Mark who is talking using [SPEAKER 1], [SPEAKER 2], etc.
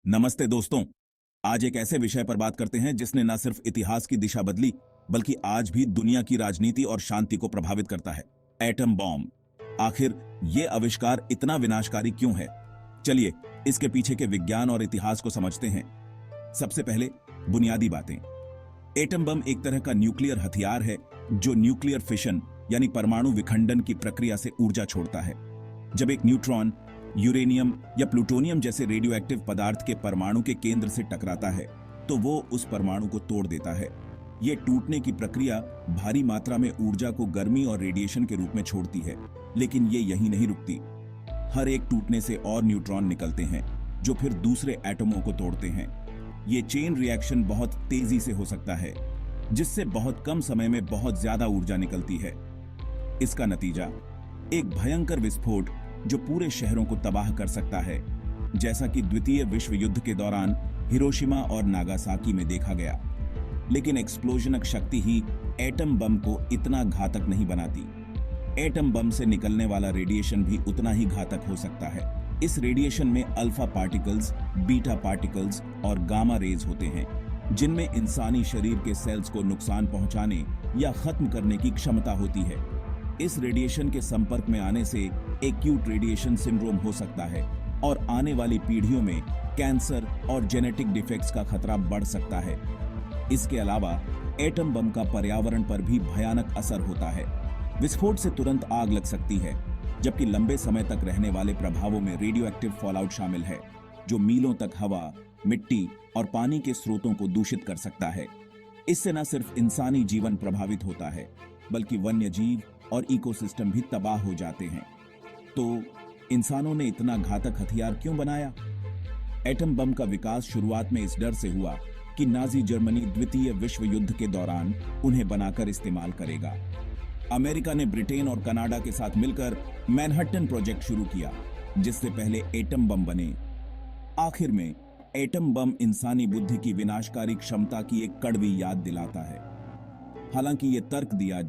[SPEAKER 1] नमस्ते दोस्तों। आज एक ऐसे विषय पर बात करते हैं जिसने न सिर्फ इतिहास की दिशा बदली बल्कि आज भी दुनिया की राजनीति और शांति को प्रभावित करता है। Atom bomb. आखिर ये आविष्कार इतना विनाशकारी क्यों है? चलिए इसके पीछे के विज्ञान और इतिहास को समझते हैं। सबसे पहले बुनियादी बातें। एटम बम एक तरह का न्यूक्लियर हथियार है जो न्यूक्लियर फिशन यानी परमाणु विखंडन की प्रक्रिया से ऊर्जा छोड़ता है। जब एक न्यूट्रॉन यूरेनियम या प्लूटोनियम जैसे रेडियोएक्टिव पदार्थ के परमाणु के केंद्र से टकराता है तो वो उस परमाणु को तोड़ देता है। ये टूटने की प्रक्रिया भारी मात्रा में ऊर्जा को गर्मी और रेडिएशन के रूप में छोड़ती है, लेकिन ये यहीं नहीं रुकती। हर एक टूटने से और न्यूट्रॉन निकलते हैं जो फिर दूसरे एटमों को तोड़ते हैं। ये चेन रिएक्शन बहुत तेजी से हो सकता है, जिससे बहुत कम समय में बहुत ज्यादा ऊर्जा निकलती है। इसका नतीजा एक भयंकर विस्फोट जो पूरे शहरों को तबाह कर सकता है, जैसा कि द्वितीय विश्व युद्ध के दौरान हिरोशिमा और नागासाकी में देखा गया। लेकिन एक्सप्लोजनक शक्ति ही एटम बम को इतना घातक नहीं बनाती। एटम बम से निकलने वाला रेडिएशन भी उतना ही घातक हो सकता है। इस रेडिएशन में अल्फा पार्टिकल्स, बीटा पार्टिकल्स और गामा रेज होते हैं, जिनमें इंसानी शरीर के सेल्स को नुकसान पहुंचाने या खत्म करने की क्षमता होती है। इस रेडिएशन के संपर्क में आने से एक्यूट रेडिएशन सिंड्रोम हो सकता है और आने वाली पीढ़ियों में कैंसर और जेनेटिक डिफेक्ट्स का खतरा बढ़ सकता है। इसके अलावा एटम बम का पर्यावरण पर भी भयानक असर होता है। विस्फोट से तुरंत आग लग सकती है, जबकि लंबे समय तक रहने वाले प्रभावों में रेडियोएक्टिव फॉलआउट शामिल है, जो मीलों तक हवा, मिट्टी और पानी के स्रोतों को दूषित कर सकता है। इससे न सिर्फ इंसानी जीवन प्रभावित होता है, बल्कि वन्य जीव और इकोसिस्टम भी तबाह हो जाते हैं। तो इंसानों ने इतना घातक हथियार क्यों बनाया? एटम बम का विकास शुरुआत में इस डर से हुआ कि नाजी जर्मनी द्वितीय विश्व युद्ध के दौरान उन्हें बनाकर इस्तेमाल करेगा। अमेरिका ने ब्रिटेन और कनाडा के साथ मिलकर मैनहट्टन प्रोजेक्ट शुरू किया, जिससे पहले एटम बम बने। आखिर में एटम बम इंसानी बुद्धि की विनाशकारी क्षमता की एक कड़वी याद दिलाता है। हालांकि ये तर्क दिया